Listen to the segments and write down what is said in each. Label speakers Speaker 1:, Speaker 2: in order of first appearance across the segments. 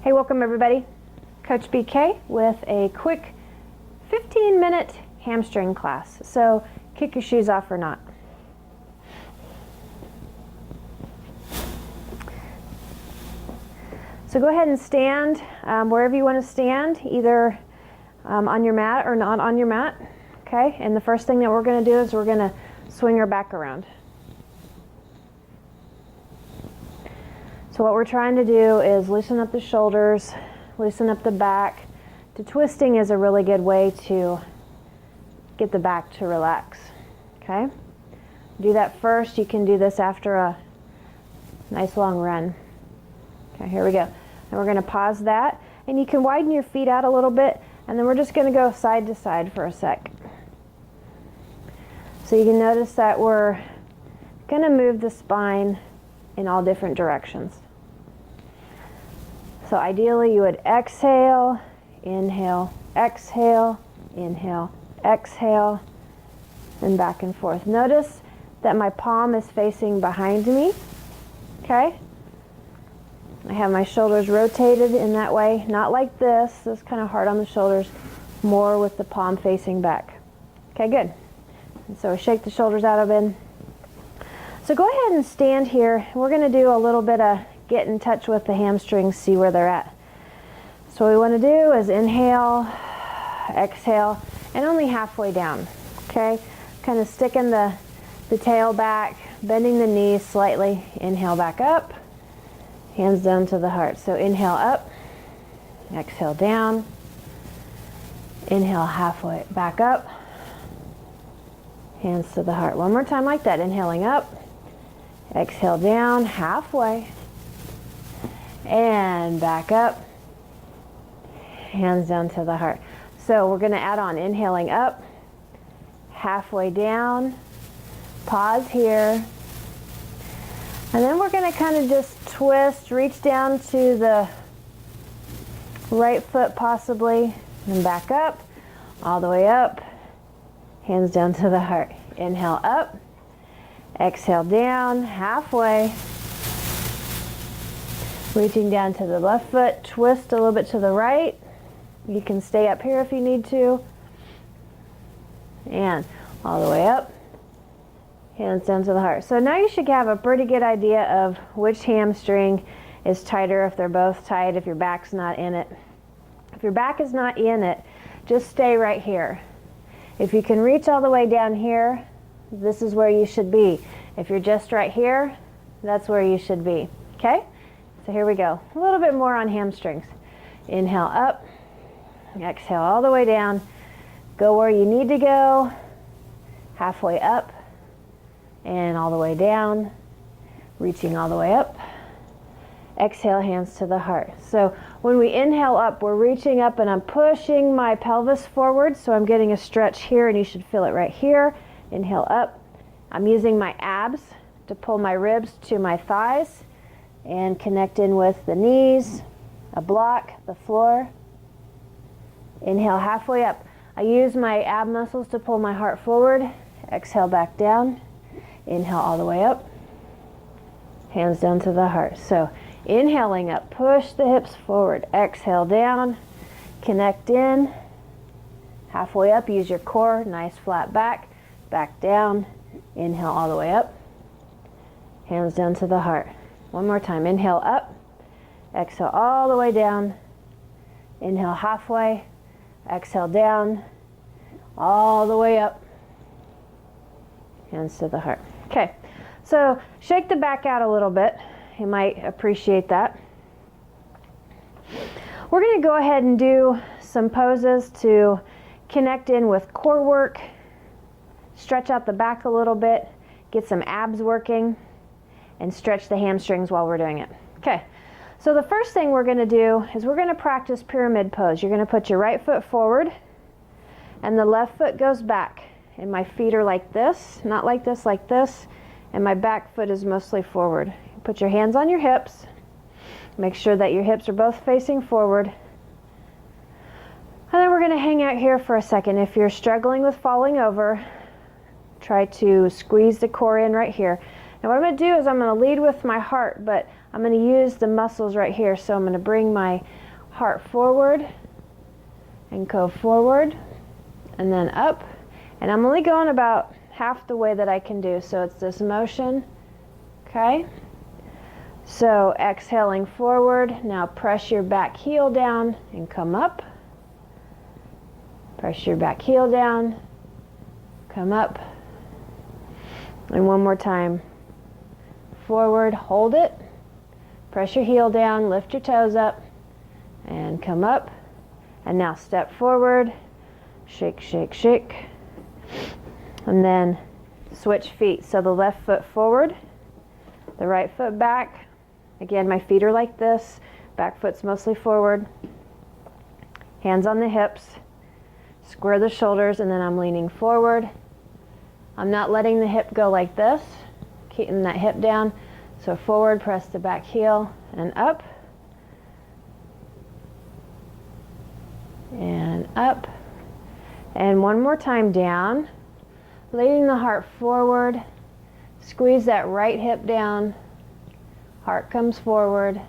Speaker 1: Hey, welcome everybody. Coach BK with a quick 15-minute hamstring class. So kick your shoes off or not. So go ahead and stand wherever you want to stand, either on your mat or not on your mat. Okay, and the first thing that we're going to do is we're going to swing our back around. So what we're trying to do is loosen up the shoulders, loosen up the back. The twisting is a really good way to get the back to relax. Okay, do that first. You can do this after a nice long run. Okay, here we go. And we're going to pause that, and you can widen your feet out a little bit, and then we're just going to go side to side for a sec. So you can notice that we're going to move the spine in all different directions. So ideally you would exhale, inhale, exhale, inhale, exhale, and back and forth. Notice that my palm is facing behind me. Okay? I have my shoulders rotated in that way, not like this. This is kind of hard on the shoulders, more with the palm facing back. Okay, good. And so shake the shoulders out a bit. So go ahead and stand here. We're going to do a little bit of get in touch with the hamstrings, see where they're at. So what we want to do is inhale, exhale, and only halfway down. Okay, kind of sticking the tail back, bending the knees slightly. Inhale back up, hands down to the heart. So inhale up, exhale down, inhale halfway back up, hands to the heart. One more time like that. Inhaling up, exhale down halfway, and back up, hands down to the heart. So we're going to add on inhaling up, halfway down, pause here, and then we're going to kind of just twist, reach down to the right foot possibly, and back up, all the way up, hands down to the heart. Inhale up, exhale down, halfway, reaching down to the left foot, twist a little bit to the right. You can stay up here if you need to. And all the way up, hands down to the heart. So now you should have a pretty good idea of which hamstring is tighter, if they're both tight, if your back's not in it. If your back is not in it, just stay right here. If you can reach all the way down here, this is where you should be. If you're just right here, that's where you should be. Okay? So here we go. A little bit more on hamstrings. Inhale up, exhale all the way down. Go where you need to go, halfway up, and all the way down, reaching all the way up. Exhale, hands to the heart. So when we inhale up, we're reaching up and I'm pushing my pelvis forward, so I'm getting a stretch here, and you should feel it right here. Inhale up. I'm using my abs to pull my ribs to my thighs and connect in with the knees, a block, the floor. Inhale halfway up. I use my ab muscles to pull my heart forward. Exhale back down. Inhale all the way up. Hands down to the heart. So inhaling up, push the hips forward. Exhale down, connect in. Halfway up, use your core, nice flat back. Back down. Inhale all the way up. Hands down to the heart. One more time. Inhale up. Exhale all the way down. Inhale halfway. Exhale down. All the way up. Hands to the heart. Okay. So shake the back out a little bit. You might appreciate that. We're going to go ahead and do some poses to connect in with core work. Stretch out the back a little bit. Get some abs working. And stretch the hamstrings while we're doing it. Okay, so the first thing we're going to do is we're going to practice pyramid pose. You're going to put your right foot forward and the left foot goes back, and my feet are like this, not like this, and my back foot is mostly forward. Put your hands on your hips. Make sure that your hips are both facing forward. And then we're going to hang out here for a second. If you're struggling with falling over, try to squeeze the core in right here. Now what I'm going to do is I'm going to lead with my heart, but I'm going to use the muscles right here. So I'm going to bring my heart forward and go forward and then up. And I'm only going about half the way that I can do. So it's this motion. Okay. So exhaling forward. Now press your back heel down and come up. Press your back heel down. Come up. And one more time. Forward, hold it. Press your heel down, lift your toes up, and come up. And now step forward, shake, shake, shake. And then switch feet. So the left foot forward, the right foot back. Again, my feet are like this. Back foot's mostly forward. Hands on the hips. Square the shoulders, and then I'm leaning forward. I'm not letting the hip go like this. Keeping that hip down. So forward, press the back heel, and up. And up. And one more time down. Leading the heart forward. Squeeze that right hip down. Heart comes forward.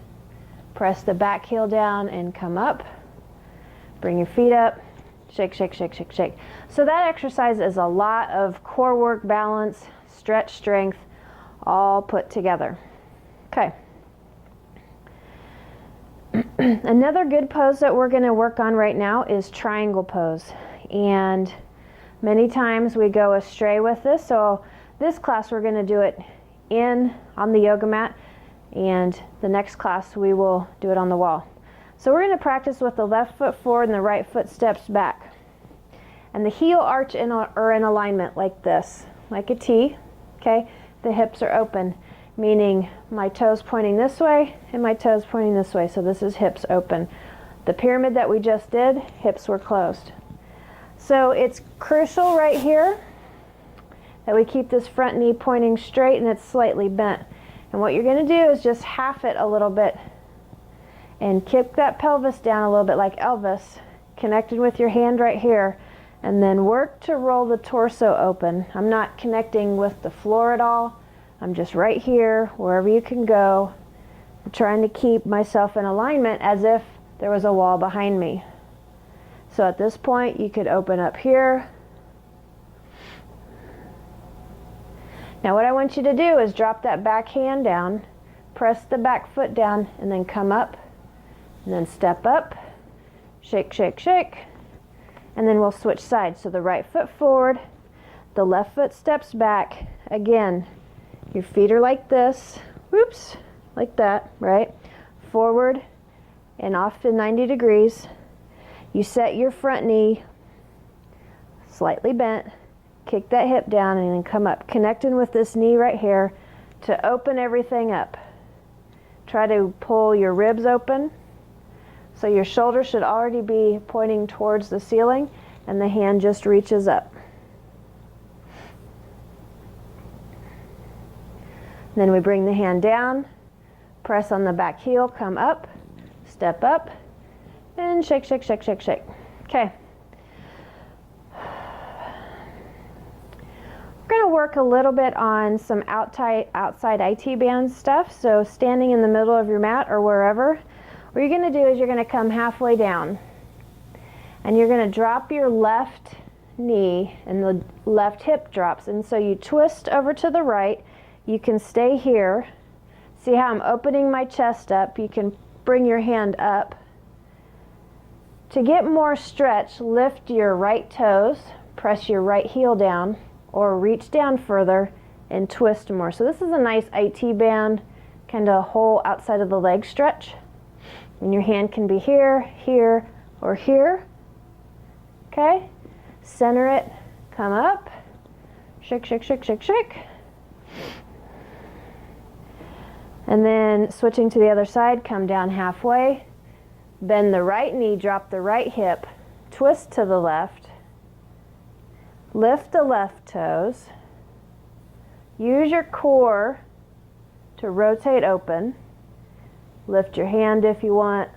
Speaker 1: Press the back heel down and come up. Bring your feet up. Shake, shake, shake, shake, shake. So that exercise is a lot of core work, balance, stretch, strength, all put together. Okay. Another good pose that we're going to work on right now is triangle pose. And many times we go astray with this. So this class we're going to do it on the yoga mat, and the next class we will do it on the wall. So we're going to practice with the left foot forward and the right foot steps back. And the heel arch are in alignment like this, like a T. Okay? The hips are open, meaning my toes pointing this way and my toes pointing this way. So this is hips open. The pyramid that we just did, hips were closed. So it's crucial right here that we keep this front knee pointing straight and it's slightly bent. And what you're going to do is just half it a little bit and kick that pelvis down a little bit like Elvis, connected with your hand right here, and then work to roll the torso open. I'm not connecting with the floor at all. I'm just right here, wherever you can go. I'm trying to keep myself in alignment as if there was a wall behind me. So at this point, you could open up here. Now what I want you to do is drop that back hand down, press the back foot down, and then come up. And then step up, shake, shake, shake, and then we'll switch sides. So the right foot forward, the left foot steps back. Again, your feet are like this, whoops, like that, right? Forward and off to 90 degrees. You set your front knee slightly bent, kick that hip down, and then come up, connecting with this knee right here to open everything up. Try to pull your ribs open. So your shoulder should already be pointing towards the ceiling and the hand just reaches up. Then we bring the hand down, press on the back heel, come up, step up, and shake, shake, shake, shake, shake. Okay. We're going to work a little bit on some outside IT band stuff. So standing in the middle of your mat or wherever, what you're going to do is you're going to come halfway down and you're going to drop your left knee and the left hip drops, and so you twist over to the right. You can stay here. See how I'm opening my chest up? You can bring your hand up. To get more stretch, lift your right toes, press your right heel down, or reach down further and twist more. So this is a nice IT band, kind of whole outside of the leg stretch. And your hand can be here, here, or here. Okay? Center it, come up, shake, shake, shake, shake, shake. And then switching to the other side, come down halfway. Bend the right knee, drop the right hip, twist to the left. Lift the left toes. Use your core to rotate open. Lift your hand if you want.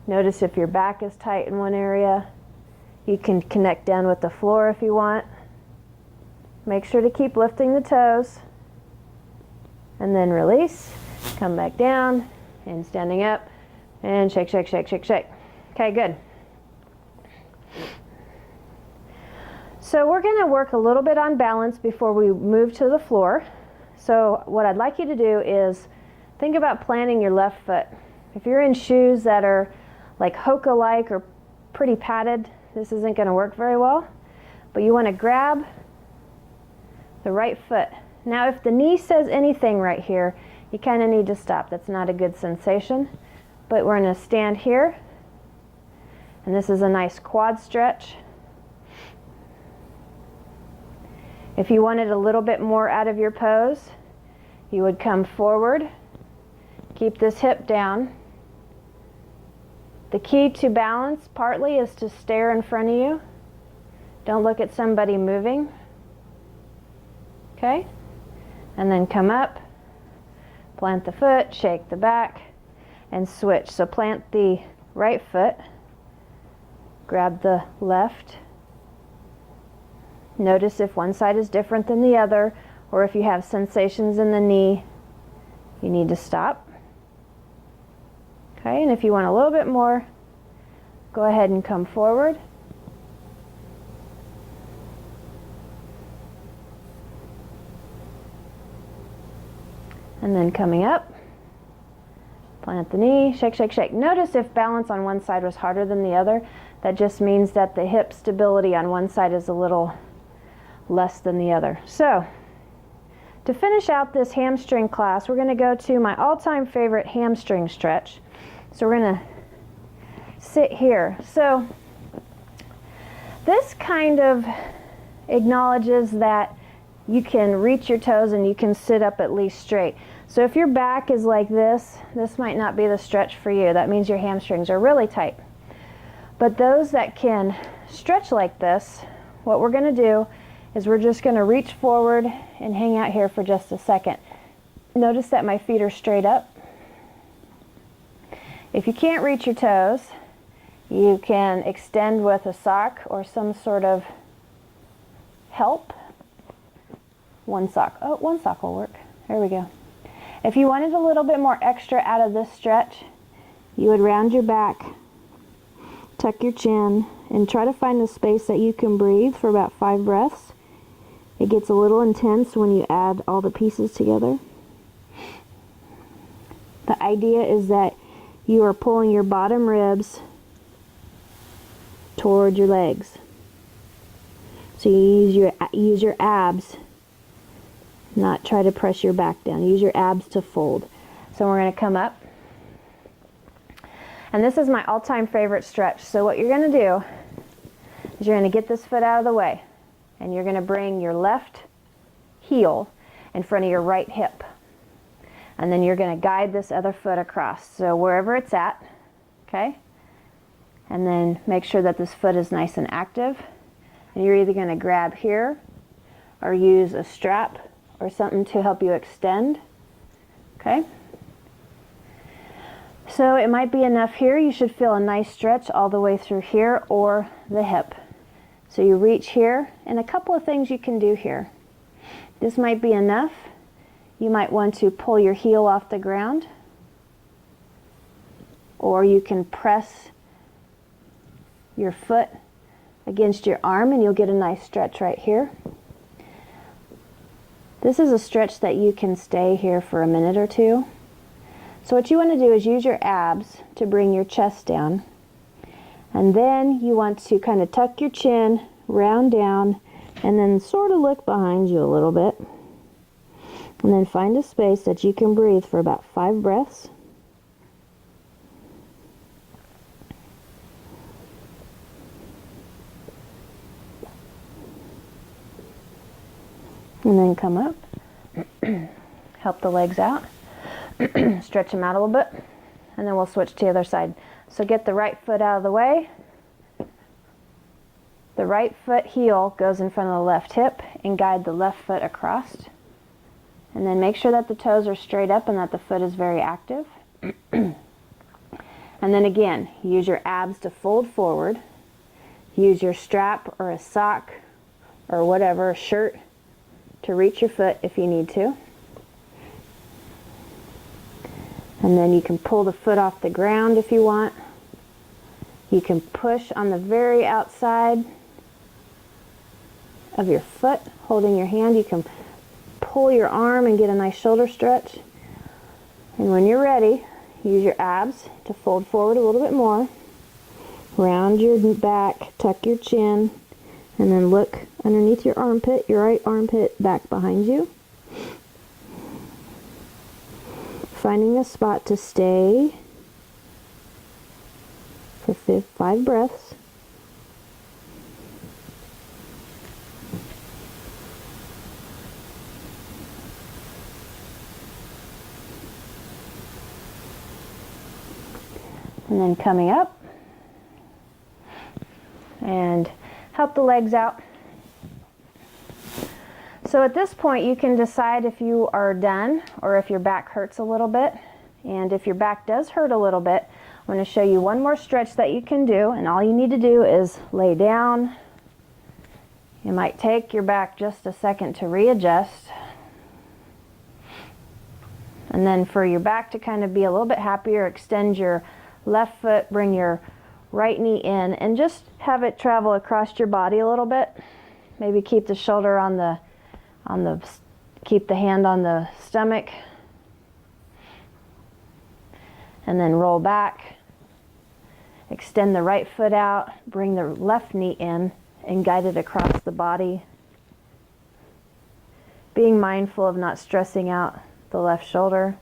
Speaker 1: Notice if your back is tight in one area. You can connect down with the floor if you want. Make sure to keep lifting the toes. And then release. Come back down and standing up and shake, shake, shake, shake, shake. Okay, good. So we're going to work a little bit on balance before we move to the floor. So what I'd like you to do is think about planting your left foot. If you're in shoes that are like Hoka-like or pretty padded, this isn't going to work very well. But you want to grab the right foot. Now if the knee says anything right here, you kind of need to stop. That's not a good sensation. But we're going to stand here. And this is a nice quad stretch. If you wanted a little bit more out of your pose, you would come forward, keep this hip down. The key to balance partly is to stare in front of you. Don't look at somebody moving. Okay? And then come up, plant the foot, shake the back, and switch. So plant the right foot, grab the left. Notice if one side is different than the other, or if you have sensations in the knee, you need to stop. Okay, and if you want a little bit more, go ahead and come forward. And then coming up, plant the knee, shake, shake, shake. Notice if balance on one side was harder than the other, that just means that the hip stability on one side is a little less than the other. So, to finish out this hamstring class, we're going to go to my all-time favorite hamstring stretch. So we're going to sit here. So, this kind of acknowledges that you can reach your toes and you can sit up at least straight. So if your back is like this might not be the stretch for you. That means your hamstrings are really tight. But those that can stretch like this, what we're going to do is we're just going to reach forward and hang out here for just a second. Notice that my feet are straight up. If you can't reach your toes, you can extend with a sock or some sort of help. One sock. Oh, one sock will work. There we go. If you wanted a little bit more extra out of this stretch, you would round your back, tuck your chin, and try to find a space that you can breathe for about 5 breaths. It gets a little intense when you add all the pieces together. The idea is that you are pulling your bottom ribs toward your legs. So you use your abs, not try to press your back down. Use your abs to fold. So we're going to come up. And this is my all-time favorite stretch. So what you're going to do is you're going to get this foot out of the way. And you're going to bring your left heel in front of your right hip. And then you're going to guide this other foot across. So wherever it's at, okay? And then make sure that this foot is nice and active. And you're either going to grab here or use a strap or something to help you extend, okay? So it might be enough here. You should feel a nice stretch all the way through here or the hip. So you reach here, and a couple of things you can do here. This might be enough. You might want to pull your heel off the ground, or you can press your foot against your arm and you'll get a nice stretch right here. This is a stretch that you can stay here for a minute or two. So what you want to do is use your abs to bring your chest down. And then you want to kind of tuck your chin, round down, and then sort of look behind you a little bit. And then find a space that you can breathe for about 5 breaths. And then come up. Help the legs out. Stretch them out a little bit. And then we'll switch to the other side. So get the right foot out of the way. The right foot heel goes in front of the left hip and guide the left foot across. And then make sure that the toes are straight up and that the foot is very active. And then again, use your abs to fold forward. Use your strap or a sock or whatever, a shirt, to reach your foot if you need to. And then you can pull the foot off the ground if you want. You can push on the very outside of your foot, holding your hand. You can pull your arm and get a nice shoulder stretch. And when you're ready, use your abs to fold forward a little bit more. Round your back, tuck your chin, and then look underneath your armpit, your right armpit back behind you. Finding a spot to stay for 5 breaths. And then coming up and help the legs out. So at this point you can decide if you are done or if your back hurts a little bit. And if your back does hurt a little bit, I'm going to show you one more stretch that you can do, and all you need to do is lay down. You might take your back just a second to readjust. And then for your back to kind of be a little bit happier, extend your left foot, bring your right knee in, and just have it travel across your body a little bit. Maybe keep the shoulder keep the hand on the stomach. And then roll back. Extend the right foot out, bring the left knee in, and guide it across the body. Being mindful of not stressing out the left shoulder.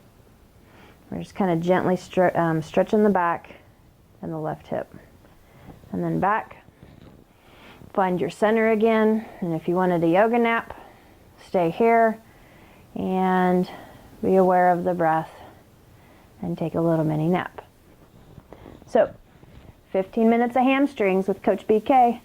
Speaker 1: We're just kind of gently stretching the back and the left hip. And then back. Find your center again, and if you wanted a yoga nap, stay here and be aware of the breath and take a little mini nap. So, 15 minutes of hamstrings with Coach BK.